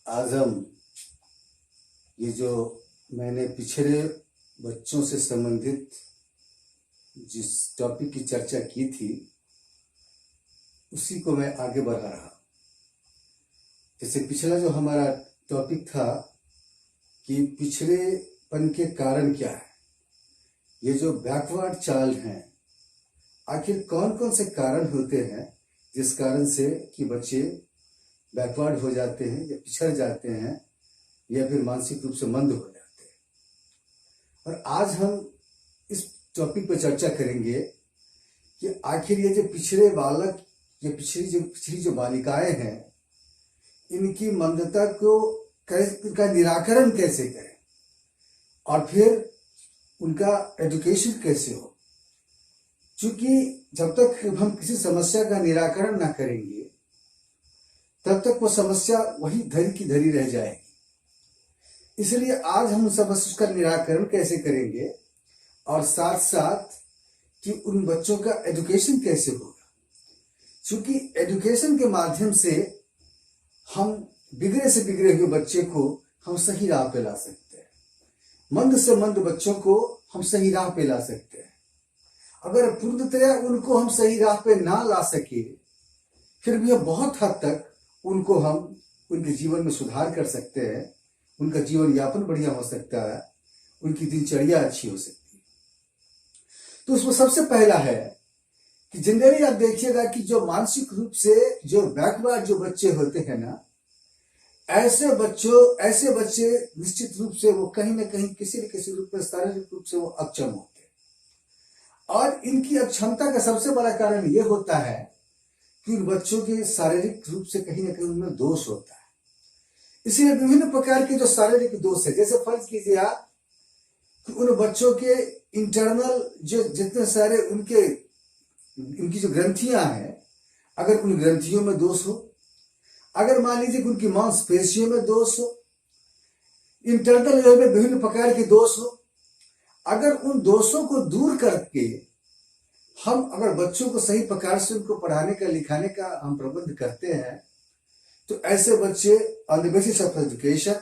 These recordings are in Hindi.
आज हम ये जो मैंने पिछड़े बच्चों से संबंधित जिस टॉपिक की चर्चा की थी उसी को मैं आगे बढ़ा रहा। जैसे पिछला जो हमारा टॉपिक था कि पिछड़ेपन के कारण क्या है, ये जो बैकवर्ड चाइल्ड हैं, आखिर कौन कौन से कारण होते हैं जिस कारण से कि बच्चे बैकवर्ड हो जाते हैं या पिछड़ जाते हैं या फिर मानसिक रूप से मंद हो जाते हैं। और आज हम इस टॉपिक पर चर्चा करेंगे कि आखिर ये जो पिछड़े बालक या पिछड़ी जो बालिकाएं हैं, इनकी मंदता को का निराकरण कैसे करें और फिर उनका एजुकेशन कैसे हो। क्योंकि जब तक हम किसी समस्या का निराकरण ना करेंगे तब तक वो समस्या वही धरी की धरी रह जाएगी। इसलिए आज हम समस्या का निराकरण कैसे करेंगे और साथ साथ कि उन बच्चों का एजुकेशन कैसे होगा। क्योंकि एजुकेशन के माध्यम से हम बिगड़े से बिगड़े हुए बच्चे को हम सही राह पे ला सकते हैं, मंद से मंद बच्चों को हम सही राह पे ला सकते हैं। अगर पूर्णतया उनको हम सही राह पे ना ला सके फिर भी बहुत हद तक उनको हम उनके जीवन में सुधार कर सकते हैं, उनका जीवन यापन बढ़िया हो सकता है, उनकी दिनचर्या अच्छी हो सकती है। तो उसमें सबसे पहला है कि जनरली आप देखिएगा कि जो मानसिक रूप से जो बैकवर्ड जो बच्चे होते हैं ना, ऐसे बच्चे निश्चित रूप से वो कहीं ना कहीं किसी न किसी रूप में शारीरिक रूप से वो अक्षम होते हैं। और इनकी अक्षमता का सबसे बड़ा कारण ये होता है कि उन बच्चों के शारीरिक रूप से कहीं ना कहीं उनमें दोष होता है। इसलिए विभिन्न प्रकार के जो शारीरिक दोष है, जैसे फर्ज कीजिए आप कि उन बच्चों के इंटरनल जो जितने सारे उनकी जो ग्रंथियां हैं, अगर उन ग्रंथियों में दोष हो, अगर मान लीजिए कि उनकी मांसपेशियों में दोष हो, इंटरनल लेवल में विभिन्न प्रकार के दोष हो, अगर उन दोषों को दूर करके हम अगर बच्चों को सही प्रकार से उनको पढ़ाने का लिखाने का हम प्रबंध करते हैं तो ऐसे बच्चे on the basis of education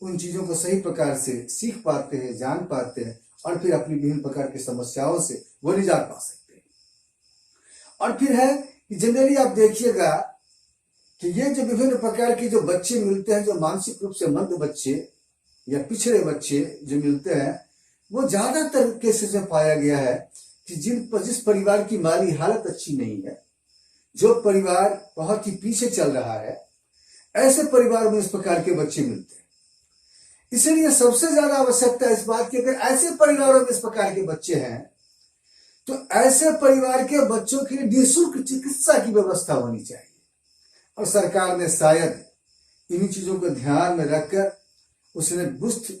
उन चीजों को सही प्रकार से सीख पाते हैं, जान पाते हैं और फिर अपनी विभिन्न प्रकार की समस्याओं से वो निजात पा सकते हैं। और फिर है कि जनरली आप देखिएगा कि ये जो विभिन्न प्रकार के जो बच्चे मिलते हैं, जो मानसिक रूप से मंद बच्चे या पिछड़े बच्चे जो मिलते हैं, वो ज्यादातर केसेस में पाया गया है कि जिस परिवार की माली हालत अच्छी नहीं है, जो परिवार बहुत ही पीछे चल रहा है, ऐसे परिवार में इस प्रकार के बच्चे मिलते हैं। इसलिए सबसे ज्यादा आवश्यकता इस बात की, अगर ऐसे परिवारों में इस प्रकार के बच्चे हैं तो ऐसे परिवार के बच्चों के लिए निःशुल्क चिकित्सा की व्यवस्था होनी चाहिए। और सरकार ने शायद इन्हीं चीजों को ध्यान में रखकर उसने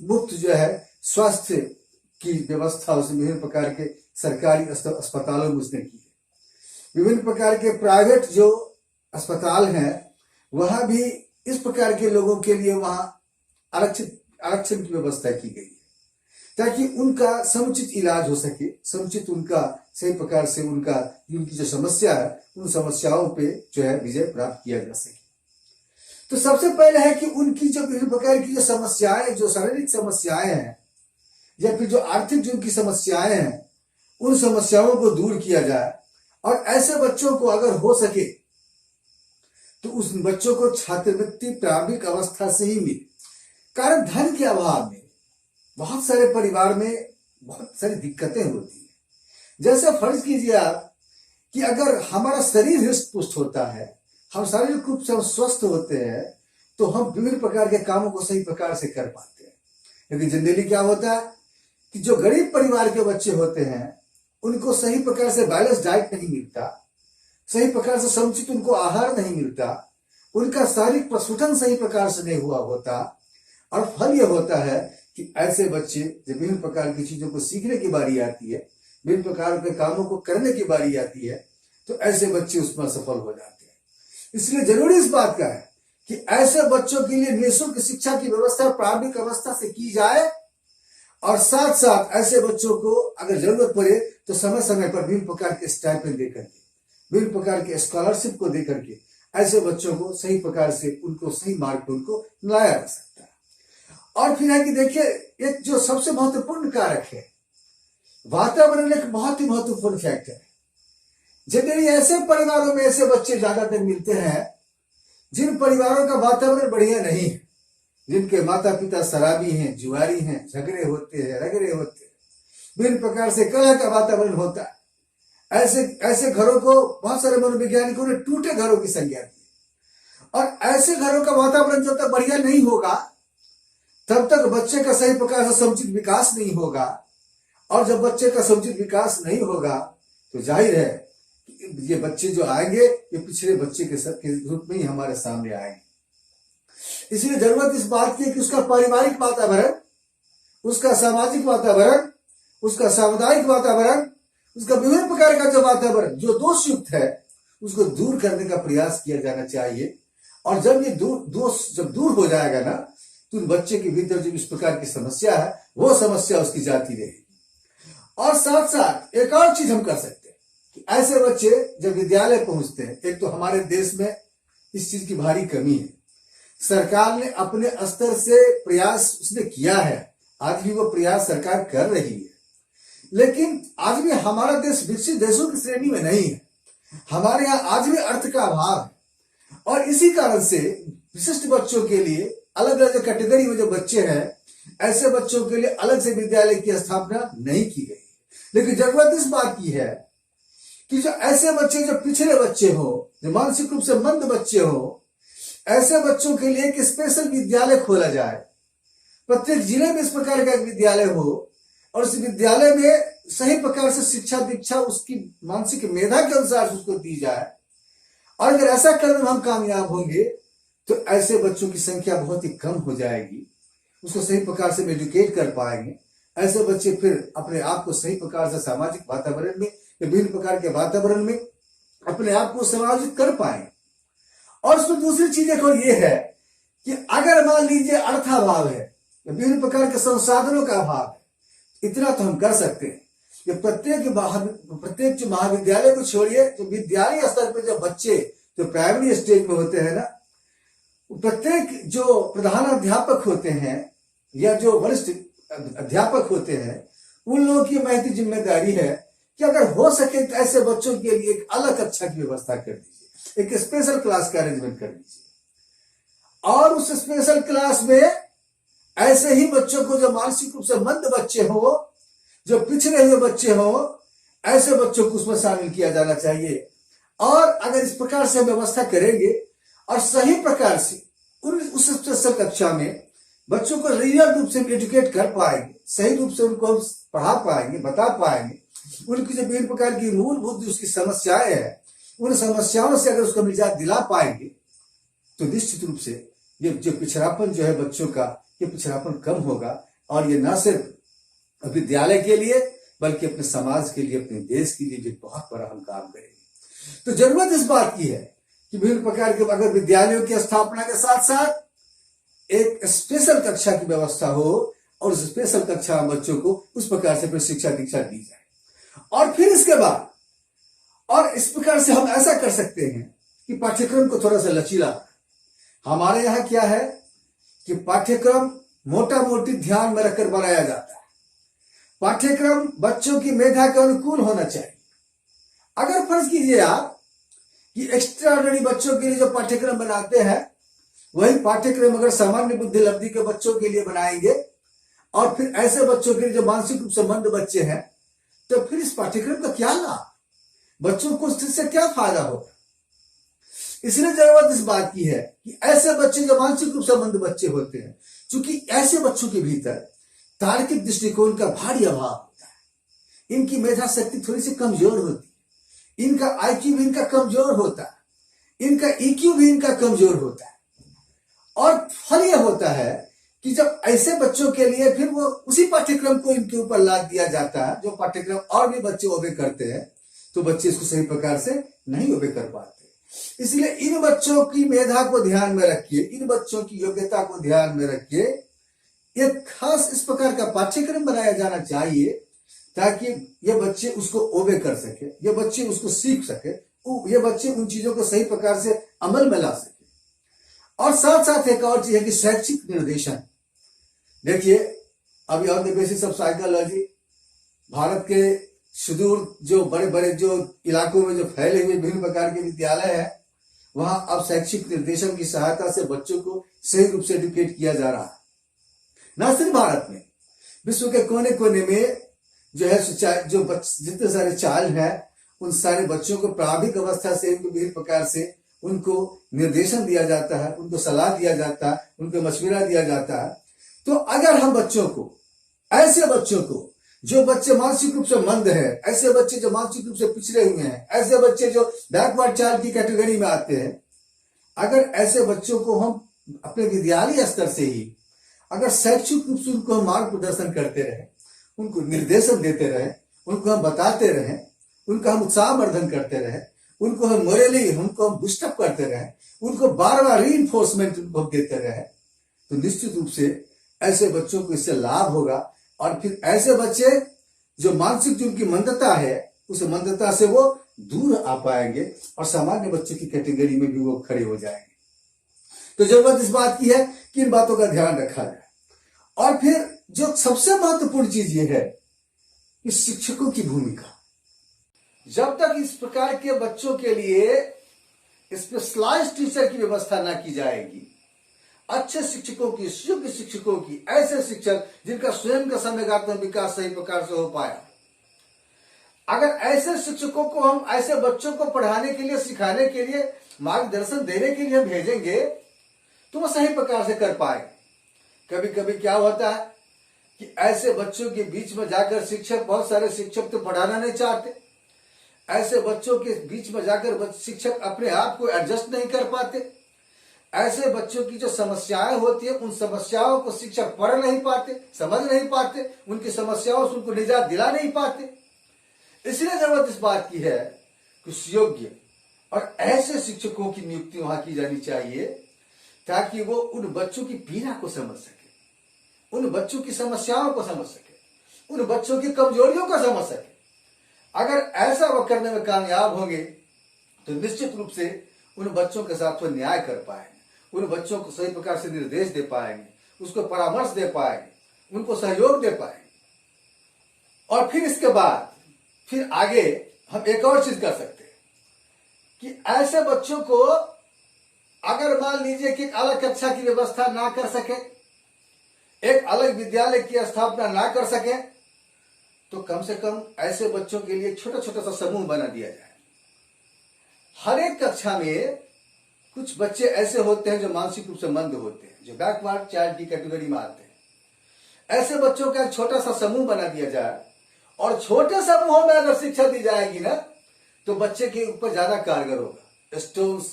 मुफ्त जो है स्वास्थ्य की व्यवस्था उसने विभिन्न प्रकार के सरकारी अस्पतालों में उसने की है। विभिन्न प्रकार के प्राइवेट जो अस्पताल हैं वहां भी इस प्रकार के लोगों के लिए वहां आरक्षण की व्यवस्था की गई है ताकि उनका समुचित इलाज हो सके, समुचित उनका सही प्रकार से उनकी जो समस्या है उन समस्याओं पे जो है विजय प्राप्त किया जा सके। तो सबसे पहले है कि उनकी जो विभिन्न प्रकार की जो समस्याएं, जो शारीरिक समस्याएं हैं या फिर जो आर्थिक जो उनकी समस्याएं हैं, उन समस्याओं को दूर किया जाए। और ऐसे बच्चों को अगर हो सके तो उस बच्चों को छात्रवृत्ति प्रारंभिक अवस्था से ही मिले। कारण धन के अभाव में बहुत सारे परिवार में बहुत सारी दिक्कतें होती हैं। जैसे फर्ज कीजिए आप कि अगर हमारा शरीर हृष्ट पुष्ट होता है, हम शारीरिक रूप से हम स्वस्थ होते हैं तो हम विभिन्न प्रकार के कामों को सही प्रकार से कर पाते हैं। लेकिन जनरली क्या होता है कि जो गरीब परिवार के बच्चे होते हैं उनको सही प्रकार से बैलेंस डाइट नहीं मिलता, सही प्रकार से समुचित उनको आहार नहीं मिलता, उनका शारीरिक प्रस्फुटन सही प्रकार से नहीं हुआ होता। और फल यह होता है कि ऐसे बच्चे जब विभिन्न प्रकार की चीजों को सीखने की बारी आती है, विभिन्न प्रकार के कामों को करने की बारी आती है, तो ऐसे बच्चे उसमें सफल हो जाते हैं। इसलिए जरूरी इस बात का है कि ऐसे बच्चों के लिए निःशुल्क शिक्षा की व्यवस्था प्रारंभिक अवस्था से की जाए और साथ साथ ऐसे बच्चों को अगर जरूरत पड़े तो समय समय पर विभिन्न प्रकार के स्टाइपेंड देकर के, विभिन्न प्रकार के स्कॉलरशिप को देकर के ऐसे बच्चों को सही प्रकार से उनको सही मार्ग पर उनको लाया जा सकता है। और फिर है कि देखिए, एक जो सबसे महत्वपूर्ण कारक है, वातावरण एक बहुत ही महत्वपूर्ण फैक्टर है। जनरली ऐसे परिवारों में ऐसे बच्चे ज्यादातर मिलते हैं जिन परिवारों का वातावरण बढ़िया नहीं है, जिनके माता पिता शराबी हैं, जुआरी हैं, झगड़े होते हैं, रगड़े होते हैं, विभिन्न प्रकार से कलह का वातावरण होता है। ऐसे घरों को बहुत सारे मनोवैज्ञानिकों ने टूटे घरों की संज्ञा दी। और ऐसे घरों का वातावरण जब तक बढ़िया नहीं होगा तब तक बच्चे का सही प्रकार से समुचित विकास नहीं होगा। और जब बच्चे का समुचित विकास नहीं होगा तो जाहिर है कि ये बच्चे जो आएंगे ये पिछड़े बच्चे के रूप में ही हमारे सामने आएंगे। इसलिए जरूरत इस बात की है कि उसका पारिवारिक वातावरण, उसका सामाजिक वातावरण, उसका सामुदायिक वातावरण, उसका विभिन्न प्रकार का जो वातावरण जो दोषयुक्त है उसको दूर करने का प्रयास किया जाना चाहिए। और जब ये दोष जब दूर हो जाएगा ना तो बच्चे के भीतर जो इस प्रकार की समस्या है वो समस्या उसकी जाती रहेगी। और साथ साथ एक और चीज हम कर सकते हैं कि ऐसे बच्चे जब विद्यालय पहुंचते हैं, एक तो हमारे देश में इस चीज की भारी कमी है। सरकार ने अपने स्तर से प्रयास उसने किया है, आज भी वो प्रयास सरकार कर रही है, लेकिन आज भी हमारा देश विकसित देशों की श्रेणी में नहीं है। हमारे यहाँ आज भी अर्थ का अभाव है। और इसी कारण से विशिष्ट बच्चों के लिए अलग अलग कैटेगरी में जो बच्चे हैं, ऐसे बच्चों के लिए अलग से विद्यालय की स्थापना नहीं की गई। लेकिन जरूरत इस बात की है कि जो ऐसे बच्चे जो पिछड़े बच्चे हो, जो मानसिक रूप से मंद बच्चे हो, ऐसे बच्चों के लिए एक स्पेशल विद्यालय खोला जाए। प्रत्येक जिले में इस प्रकार का एक विद्यालय हो और उस विद्यालय में सही प्रकार से शिक्षा दीक्षा उसकी मानसिक मेधा के अनुसार उसको दी जाए। और अगर ऐसा करने में हम कामयाब होंगे तो ऐसे बच्चों की संख्या बहुत ही कम हो जाएगी। उसको सही प्रकार से एजुकेट कर पाएंगे। ऐसे बच्चे फिर अपने आप को सही प्रकार से सामाजिक वातावरण में, विभिन्न प्रकार के वातावरण में अपने आप को समायोजित कर पाएंगे। और उसमें दूसरी चीज एक और ये है कि अगर मान लीजिए अर्थाभाव है, विभिन्न प्रकार के संसाधनों का अभाव है, इतना तो हम कर सकते हैं कि प्रत्येक जो महाविद्यालय को छोड़िए, जो विद्यालय स्तर पर जो बच्चे जो प्राइमरी स्टेज पे होते हैं ना, प्रत्येक जो प्रधान अध्यापक होते हैं या जो वरिष्ठ अध्यापक होते हैं, उन लोगों की महती जिम्मेदारी है कि अगर हो सके तो ऐसे बच्चों के लिए एक अलग कक्षा की व्यवस्था कर दीजिए, एक स्पेशल क्लास का अरेंजमेंट कर दीजिए। और उस स्पेशल क्लास में ऐसे ही बच्चों को जो मानसिक रूप से मंद बच्चे हो, जो पिछड़े हुए बच्चे हो, ऐसे बच्चों को उसमें शामिल किया जाना चाहिए। और अगर इस प्रकार से व्यवस्था करेंगे और सही प्रकार से उस स्पेशल कक्षा में बच्चों को रियल रूप से एजुकेट कर पाएंगे, सही रूप से उनको पढ़ा पाएंगे, बता पाएंगे, उनकी जो विभिन्न प्रकार की मूलभूत उसकी समस्याएं हैं, उन समस्याओं से अगर उसको निजात दिला पाएंगे तो निश्चित रूप से ये जो पिछड़ापन जो है बच्चों का, ये पिछड़ापन कम होगा। और ये न सिर्फ विद्यालय के लिए बल्कि अपने समाज के लिए, अपने देश के लिए भी बहुत बड़ा हम काम करेंगे। तो जरूरत इस बात की है कि विभिन्न प्रकार के अगर विद्यालयों की स्थापना के साथ साथ एक स्पेशल कक्षा की व्यवस्था हो और उस स्पेशल कक्षा में बच्चों को उस प्रकार से फिर शिक्षा दीक्षा दी जाए। और फिर इसके बाद और इस प्रकार से हम ऐसा कर सकते हैं कि पाठ्यक्रम को थोड़ा सा लचीला। हमारे यहाँ क्या है कि पाठ्यक्रम मोटा मोटी ध्यान में रखकर बनाया जाता है। पाठ्यक्रम बच्चों की मेधा के अनुकूल होना चाहिए। अगर फर्ज कीजिए आप कि एक्स्ट्राऑर्डिनरी बच्चों के लिए जो पाठ्यक्रम बनाते हैं वही पाठ्यक्रम अगर सामान्य बुद्धि लब्धि के बच्चों के लिए बनाएंगे और फिर ऐसे बच्चों के लिए जो मानसिक रूप से मंद बच्चे हैं, तो फिर इस पाठ्यक्रम का क्या लाभ, बच्चों को इससे क्या फायदा होगा। इसलिए जरूरत इस बात की है कि ऐसे बच्चे जो मानसिक रूप से मंद बच्चे होते हैं, क्योंकि ऐसे बच्चों के भीतर तार्किक दृष्टिकोण का भारी अभाव होता है, इनकी मेधा शक्ति थोड़ी सी कमजोर होती है, इनका आईक्यू भी इनका कमजोर होता है, इनका ईक्यू भी इनका कमजोर होता है। और फल यह होता है कि जब ऐसे बच्चों के लिए फिर वो उसी पाठ्यक्रम को इनके ऊपर लाद दिया जाता है, जो पाठ्यक्रम और भी बच्चे ओबे करते हैं, तो बच्चे इसको सही प्रकार से नहीं ओबे कर पाते। इसलिए इन बच्चों की मेधा को ध्यान में रखिए, इन बच्चों की योग्यता को ध्यान में रखिए, एक खास इस प्रकार का पाठ्यक्रम बनाया जाना चाहिए ताकि ये बच्चे उसको ओबे कर सके, ये बच्चे उसको सीख सके, ये बच्चे उन चीजों को सही प्रकार से अमल में ला सके। और साथ साथ एक और चीज है कि शैक्षिक निर्देशन। देखिए, अभी on the basis of psychology Bharat के सुदूर जो बड़े बड़े जो इलाकों में जो फैले हुए विभिन्न प्रकार के विद्यालय है, वहां अब शैक्षिक निर्देशन की सहायता से बच्चों को सही रूप से एजुकेट किया जा रहा है। न सिर्फ भारत में, विश्व के कोने कोने में जो है जो जितने सारे चाइल्ड हैं, उन सारे बच्चों को प्रारंभिक अवस्था से विभिन्न प्रकार से उनको निर्देशन दिया जाता है, उनको सलाह दिया जाता है, उनको मशविरा दिया जाता है। तो अगर हम बच्चों को, ऐसे बच्चों को जो बच्चे मानसिक रूप से मंद है, ऐसे बच्चे जो मानसिक रूप से पिछड़े हुए हैं, ऐसे बच्चे जो बैकवर्ड चाइल्ड की कैटेगरी में आते हैं, अगर ऐसे बच्चों को हम अपने विद्यालय स्तर से ही अगर शैक्षिक रूप से उनको हम मार्ग प्रदर्शन करते रहे, उनको निर्देशन देते रहे, उनको हम बताते रहे, उनका हम उत्साहवर्धन करते रहे, उनको हम मोरली उनको हम बुस्टअप करते रहे, उनको बार बार रीइंफोर्समेंट उनको देते रहे, तो निश्चित रूप से ऐसे बच्चों को इससे लाभ होगा। और फिर ऐसे बच्चे जो मानसिक जो उनकी मंदता है, उस मंदता से वो दूर आ पाएंगे और सामान्य बच्चों की कैटेगरी में भी वो खड़े हो जाएंगे। तो जरूरत इस बात की है कि इन बातों का ध्यान रखा जाए। और फिर जो सबसे महत्वपूर्ण चीज ये है कि शिक्षकों की भूमिका। जब तक इस प्रकार के बच्चों के लिए स्पेशलाइज्ड टीचर की व्यवस्था ना की जाएगी, अच्छे शिक्षकों की, योग्य शिक्षकों की, ऐसे शिक्षक जिनका स्वयं का समग्र विकास सही प्रकार से हो पाया, अगर ऐसे शिक्षकों को हम ऐसे बच्चों को पढ़ाने के लिए, सिखाने के लिए, मार्गदर्शन देने के लिए हम भेजेंगे, तो वो सही प्रकार से कर पाएंगे। कभी कभी क्या होता है कि ऐसे बच्चों के बीच में जाकर शिक्षक, बहुत सारे शिक्षक तो पढ़ाना नहीं चाहते, ऐसे बच्चों के बीच में जाकर शिक्षक अपने आप को एडजस्ट नहीं कर पाते, ऐसे बच्चों की जो समस्याएं होती है, उन समस्याओं को शिक्षक पढ़ नहीं पाते, समझ नहीं पाते, उनकी समस्याओं से उनको निजात दिला नहीं पाते। इसलिए जरूरत इस बात की है कि योग्य और ऐसे शिक्षकों की नियुक्ति वहां की जानी चाहिए, ताकि वो उन बच्चों की पीड़ा को समझ सके, उन बच्चों की समस्याओं को समझ सके, उन बच्चों की कमजोरियों को समझ सके। अगर ऐसा वो करने में कामयाब होंगे तो निश्चित रूप से उन बच्चों के साथ वो न्याय कर पाएंगे, उन बच्चों को सही प्रकार से निर्देश दे पाएंगे, उसको परामर्श दे पाएंगे, उनको सहयोग दे पाएंगे। और फिर इसके बाद फिर आगे हम एक और चीज कर सकते हैं कि ऐसे बच्चों को अगर मान लीजिए कि एक अलग कक्षा की व्यवस्था ना कर सके, एक अलग विद्यालय की स्थापना ना कर सके, तो कम से कम ऐसे बच्चों के लिए छोटा छोटा सा समूह बना दिया जाए। हर एक कक्षा में कुछ बच्चे ऐसे होते हैं जो मानसिक रूप से मंद होते हैं, जो बैकवर्ड चाइल्ड की कैटेगरी में आते हैं। ऐसे बच्चों का एक छोटा सा समूह बना दिया जाए, और छोटे समूहों में अगर शिक्षा दी जाएगी ना, तो बच्चे के ऊपर ज्यादा कारगर होगा। स्टोन्स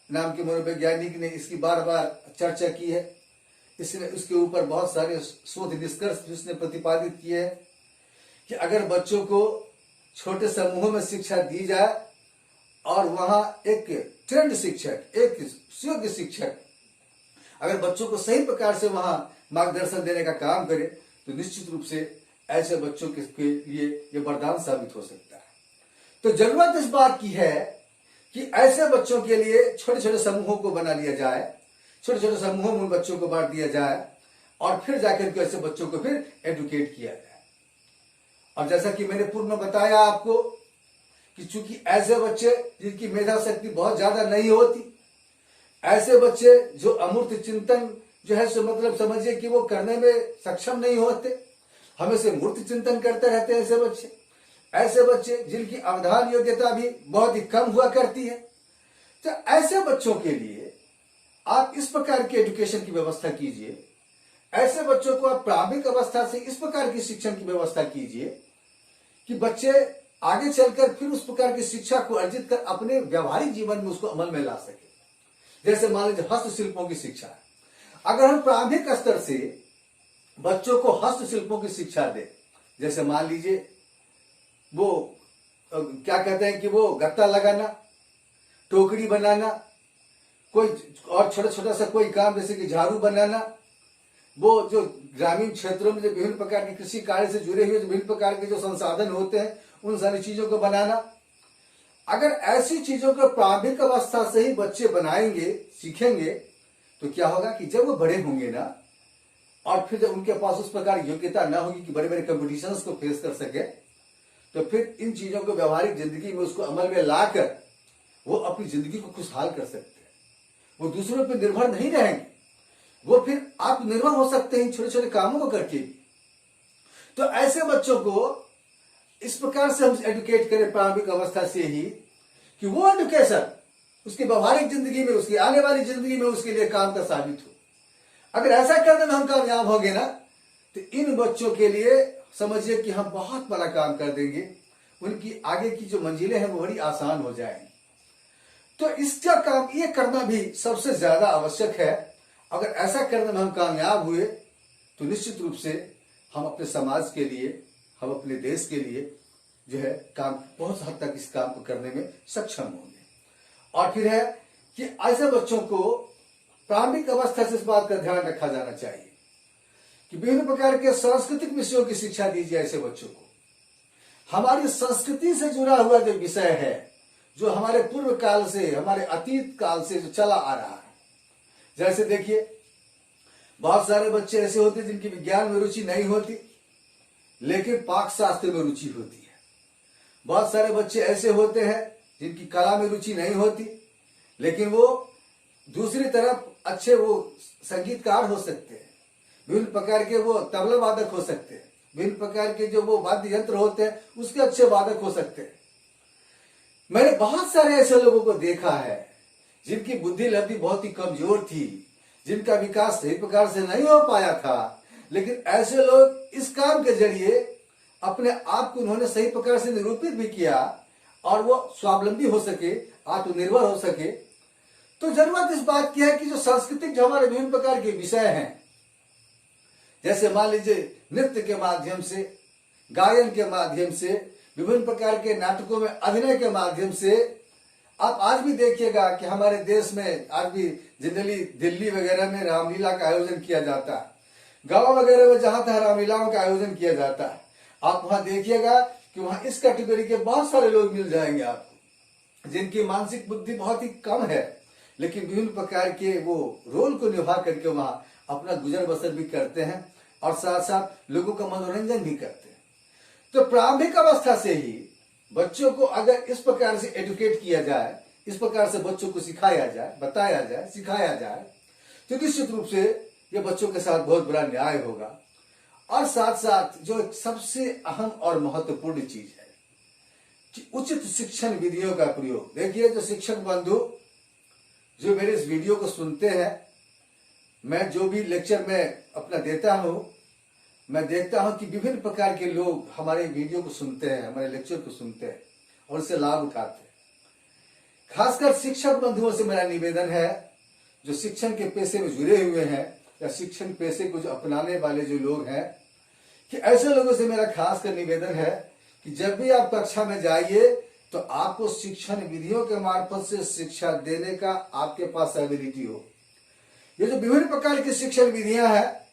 नाम के मनोवैज्ञानिक ने इसकी बार बार चर्चा की है, इसने उसके ऊपर बहुत सारे शोध निष्कर्ष जिसने प्रतिपादित किए हैं कि अगर बच्चों को छोटे समूहों में शिक्षा दी जाए और वहां एक ट्रेंड शिक्षक, एक योग्य शिक्षक अगर बच्चों को सही प्रकार से वहां मार्गदर्शन देने का काम करे, तो निश्चित रूप से ऐसे बच्चों के लिए ये वरदान साबित हो सकता है। तो जरूरत इस बात की है कि ऐसे बच्चों के लिए छोटे छोटे समूहों को बना लिया जाए, छोटे छोटे समूहों में उन बच्चों को बांट दिया जाए, और फिर जाकर के ऐसे बच्चों को फिर एडुकेट किया जाए। और जैसा कि मैंने पूर्व में बताया आपको कि चूंकि ऐसे बच्चे जिनकी मेधा शक्ति बहुत ज्यादा नहीं होती, ऐसे बच्चे जो अमूर्त चिंतन जो है सो मतलब समझिए कि वो करने में सक्षम नहीं होते, हमेशा मूर्त चिंतन करते रहते हैं ऐसे बच्चे जिनकी अवधान योग्यता भी बहुत ही कम हुआ करती है। तो ऐसे बच्चों के लिए आप इस प्रकार की एजुकेशन की व्यवस्था कीजिए, ऐसे बच्चों को आप प्रारंभिक अवस्था से इस प्रकार की शिक्षण की व्यवस्था कीजिए कि बच्चे आगे चलकर फिर उस प्रकार की शिक्षा को अर्जित कर अपने व्यवहारिक जीवन में उसको अमल में ला सके। जैसे मान लीजिए हस्तशिल्पों की शिक्षा, अगर हम प्रारंभिक स्तर से बच्चों को हस्तशिल्पों की शिक्षा दे, जैसे मान लीजिए वो क्या कहते हैं कि वो गत्ता लगाना, टोकरी बनाना, कोई और छोटा छोटा सा कोई काम जैसे कि झाड़ू बनाना, वो जो ग्रामीण क्षेत्रों में जो विभिन्न प्रकार के कृषि कार्य से जुड़े हुए जो विभिन्न प्रकार के जो संसाधन होते हैं, उन सारी चीजों को बनाना, अगर ऐसी चीजों को प्रारंभिक अवस्था से ही बच्चे बनाएंगे, सीखेंगे, तो क्या होगा कि जब वो बड़े होंगे ना, और फिर जब उनके पास उस प्रकार योग्यता ना होगी कि बड़े बड़े कंपटीशंस को फेस कर सके, तो फिर इन चीजों को व्यवहारिक जिंदगी में उसको अमल में लाकर वो अपनी जिंदगी को खुशहाल कर सकते हैं। वो दूसरों पर निर्भर नहीं रहेंगे, वो फिर आत्मनिर्भर हो सकते हैं छोटे छोटे कामों को करके। तो ऐसे बच्चों को इस प्रकार से हम एडुकेट करें प्रारंभिक अवस्था से ही कि वो एडुकेशन उसकी व्यवहारिक जिंदगी में, उसकी आने वाली जिंदगी में उसके लिए काम का साबित हो। अगर ऐसा करने में हम कामयाब होंगे ना, तो इन बच्चों के लिए समझिए कि हम बहुत बड़ा काम कर देंगे। उनकी आगे की जो मंजिलें हैं वो बड़ी आसान हो जाएंगी। तो इसका काम ये करना भी सबसे ज्यादा आवश्यक है। अगर ऐसा करने में हम कामयाब हुए तो निश्चित रूप से हम अपने समाज के लिए, हम अपने देश के लिए जो है काम, बहुत हद तक इस काम को करने में सक्षम होंगे। और फिर है कि ऐसे बच्चों को प्रारंभिक अवस्था से इस बात का ध्यान रखा जाना चाहिए कि विभिन्न प्रकार के सांस्कृतिक विषयों की शिक्षा दीजिए ऐसे बच्चों को। हमारी संस्कृति से जुड़ा हुआ जो विषय है, जो हमारे पूर्व काल से, हमारे अतीत काल से जो चला आ रहा है, जैसे देखिए बहुत सारे बच्चे ऐसे होते हैं जिनकी विज्ञान में रुचि नहीं होती लेकिन पाक शास्त्र में रुचि होती है। बहुत सारे बच्चे ऐसे होते हैं जिनकी कला में रुचि नहीं होती लेकिन वो दूसरी तरफ अच्छे वो संगीतकार हो सकते हैं, विभिन्न प्रकार के वो तबला वादक हो सकते हैं, विभिन्न प्रकार के जो वो वाद्य यंत्र होते हैं उसके अच्छे वादक हो सकते हैं। मैंने बहुत सारे ऐसे लोगों को देखा है जिनकी बुद्धि लब्धि बहुत ही कमजोर थी, जिनका विकास सही प्रकार से नहीं हो पाया था, लेकिन ऐसे लोग इस काम के जरिए अपने आप को उन्होंने सही प्रकार से निरूपित भी किया और वो स्वावलंबी हो सके, आत्मनिर्भर हो सके। तो जरूरत इस बात की है कि जो सांस्कृतिक जो हमारे विभिन्न प्रकार के विषय हैं, जैसे मान लीजिए नृत्य के माध्यम से, गायन के माध्यम से, विभिन्न प्रकार के नाटकों में अभिनय के माध्यम से, आप आज भी देखिएगा कि हमारे देश में आज भी जनरली दिल्ली वगैरह में रामलीला का आयोजन किया जाता है, गांव वगैरह में जहां तक रामलीलाओं का आयोजन किया जाता है, आप वहां देखिएगा कि वहां इस कैटेगरी के बहुत सारे लोग मिल जाएंगे आपको, जिनकी मानसिक बुद्धि बहुत ही कम है लेकिन विभिन्न प्रकार के वो रोल को निभा करके वहां अपना गुजर बसर भी करते हैं और साथ साथ लोगों का मनोरंजन भी करते हैं। तो प्रारंभिक अवस्था से ही बच्चों को अगर इस प्रकार से एडुकेट किया जाए, इस प्रकार से बच्चों को सिखाया जाए, बताया जाए, सिखाया जाए, तो निश्चित रूप से ये बच्चों के साथ बहुत बड़ा न्याय होगा। और साथ साथ जो सबसे अहम और महत्वपूर्ण चीज है कि उचित शिक्षण विधियों का प्रयोग। देखिए जो शिक्षक बंधु जो मेरे इस वीडियो को सुनते हैं, मैं जो भी लेक्चर में अपना देता हूं, मैं देखता हूं कि विभिन्न प्रकार के लोग हमारे वीडियो को सुनते हैं, हमारे लेक्चर को सुनते हैं और उससे लाभ उठाते हैं। खासकर शिक्षक बंधुओं से मेरा निवेदन है जो शिक्षण के पेशे में जुड़े हुए हैं या शिक्षण पेशे को जो अपनाने वाले जो लोग हैं, कि ऐसे लोगों से मेरा खासकर निवेदन है कि जब भी आप कक्षा में जाइए तो आपको शिक्षण विधियों के मार्फत से शिक्षा देने का आपके पास एबिलिटी हो। ये जो विभिन्न प्रकार की शिक्षण विधियां हैं,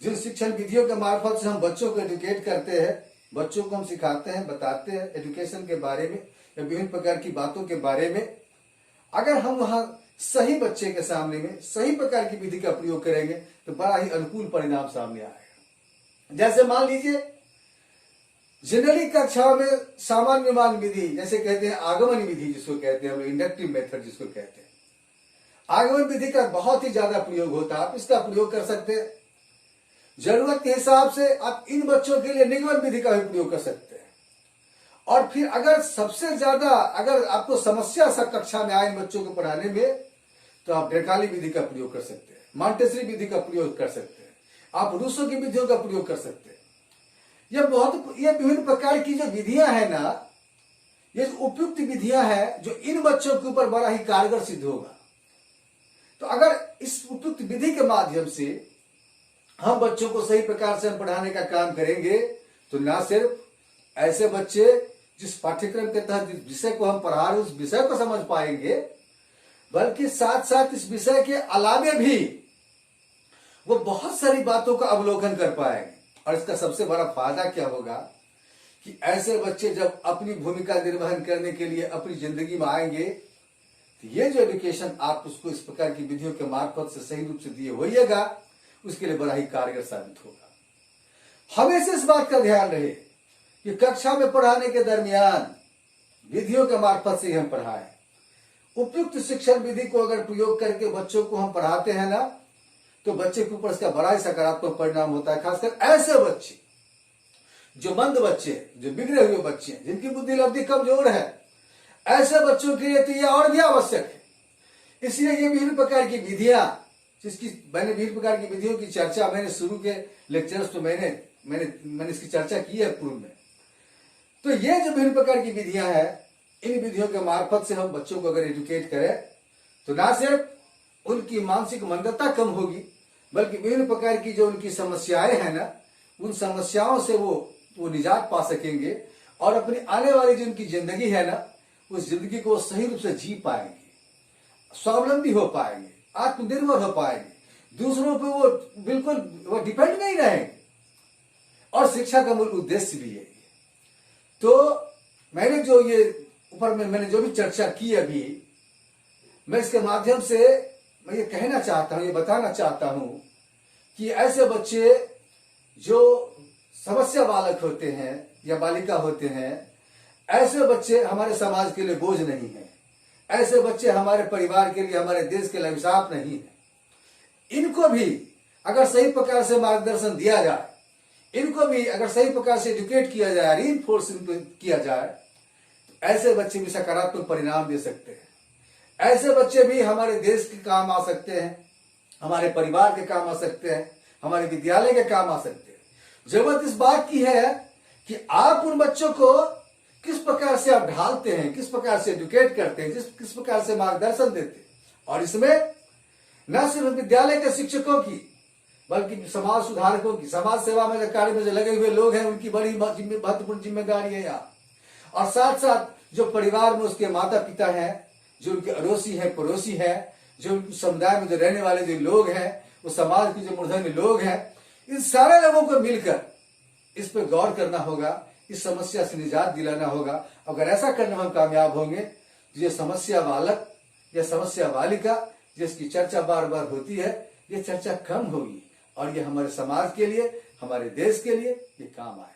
जिन शिक्षण विधियों के मार्फत से हम बच्चों को एडुकेट करते हैं, बच्चों को हम सिखाते हैं, बताते हैं एजुकेशन के बारे में या विभिन्न प्रकार की बातों के बारे में, अगर हम वहां सही बच्चे के सामने में सही प्रकार की विधि का प्रयोग करेंगे तो बड़ा ही अनुकूल परिणाम सामने आएगा। जैसे मान लीजिए जनरली कक्षाओं में सामान्य मान विधि, जैसे कहते हैं आगमन विधि जिसको कहते हैं, हम इंडक्टिव मेथड जिसको कहते हैं, आगमन विधि का बहुत ही ज्यादा प्रयोग होता है। आप इसका प्रयोग कर सकते हैं। जरूरत के हिसाब से आप इन बच्चों के लिए निगमन विधि का भी प्रयोग कर सकते हैं। और फिर अगर सबसे ज्यादा अगर आपको समस्या सब कक्षा में आए इन बच्चों को पढ़ाने में, तो आप डेकाली विधि का प्रयोग कर सकते हैं, मॉन्टेसरी विधि का प्रयोग कर सकते हैं, आप रूसो की विधियों का प्रयोग कर सकते हैं। ये विभिन्न प्रकार की जो विधियां हैं ना, ये जो उपयुक्त विधियां हैं जो इन बच्चों के ऊपर बड़ा ही कारगर सिद्ध होगा। तो अगर इस उपयुक्त विधि के माध्यम से हम बच्चों को सही प्रकार से हम पढ़ाने का काम करेंगे तो ना सिर्फ ऐसे बच्चे जिस पाठ्यक्रम के तहत जिस विषय को हम पढ़ा रहे उस विषय को समझ पाएंगे, बल्कि साथ साथ इस विषय के अलावे भी वो बहुत सारी बातों का अवलोकन कर पाएंगे। और इसका सबसे बड़ा फायदा क्या होगा कि ऐसे बच्चे जब अपनी भूमिका निर्वहन करने के लिए अपनी जिंदगी में आएंगे तो ये जो एजुकेशन आप उसको इस प्रकार की विधियों के मार्फत से सही रूप से दिए होइएगा, उसके लिए बड़ा ही कारगर साबित होगा। हमेशा इस बात का ध्यान रहे कि कक्षा में पढ़ाने के दरमियान विधियों के मार्फत से हम पढ़ाएं। उपयुक्त शिक्षण विधि को अगर प्रयोग करके बच्चों को हम पढ़ाते हैं ना, तो बच्चे के ऊपर इसका बड़ा ही सकारात्मक परिणाम होता है। खासकर ऐसे बच्चे जो मंद बच्चे, जो बिगड़े हुए बच्चे, जिनकी बुद्धि लब्धि कमजोर है, ऐसे बच्चों के लिए तो यह और भी आवश्यक है। इसलिए ये विभिन्न प्रकार की विधियां, जिसकी मैंने विभिन्न प्रकार की विधियों की चर्चा मैंने शुरू के लेक्चर्स में मैंने इसकी चर्चा की है पूर्व में। तो ये जो विभिन्न प्रकार की विधियां हैं, इन विधियों के मार्फत से हम बच्चों को अगर एजुकेट करें तो ना सिर्फ उनकी मानसिक मंदता कम होगी, बल्कि विभिन्न प्रकार की जो उनकी समस्याएं हैं ना, उन समस्याओं से वो निजात पा सकेंगे और अपनी आने वाली जो उनकी जिंदगी है ना, उस जिंदगी को सही रूप से जी पाएंगे, स्वावलंबी हो पाएंगे, आत्मनिर्भर हो पाएंगे, दूसरों पर वो बिल्कुल डिपेंड नहीं रहेंगे। और शिक्षा का मूल उद्देश्य भी है। तो मैंने जो ये ऊपर में मैंने जो भी चर्चा की अभी, मैं इसके माध्यम से मैं ये कहना चाहता हूं, ये बताना चाहता हूं कि ऐसे बच्चे जो समस्या बालक होते हैं या बालिका होते हैं, ऐसे बच्चे हमारे समाज के लिए बोझ नहीं है। ऐसे बच्चे हमारे परिवार के लिए, हमारे देश के लिए अभिशाप नहीं है। इनको भी अगर सही प्रकार से मार्गदर्शन दिया जाए, इनको भी अगर सही प्रकार से एजुकेट किया जाए, रीइंफोर्स किया जाए, तो ऐसे बच्चे भी सकारात्मक परिणाम दे सकते हैं। ऐसे बच्चे भी हमारे देश के काम आ सकते हैं, हमारे परिवार के काम आ सकते हैं, हमारे विद्यालय के काम आ सकते हैं। जरूरत इस बात की है कि आप उन बच्चों को किस प्रकार से आप ढालते हैं, किस प्रकार से एजुकेट करते हैं, किस प्रकार से मार्गदर्शन देते हैं। और इसमें न सिर्फ विद्यालय के शिक्षकों की, बल्कि समाज सुधारकों की, समाज सेवा में कार्य में जो लगे हुए लोग हैं, उनकी बड़ी महत्वपूर्ण जिम्मेदारी है यहाँ। और साथ साथ जो परिवार में उसके माता पिता हैं, जो उनके अड़ोसी हैं, पड़ोसी हैं, जो समुदाय में जो रहने वाले जो लोग हैं, वो समाज के जो मूर्धन्य लोग हैं, इन सारे लोगों को मिलकर इस पर गौर करना होगा, इस समस्या से निजात दिलाना होगा। अगर ऐसा करने में हम कामयाब होंगे तो ये समस्या बालक या समस्या बालिका जिसकी चर्चा बार बार होती है, ये चर्चा कम होगी और ये हमारे समाज के लिए, हमारे देश के लिए ये काम आए।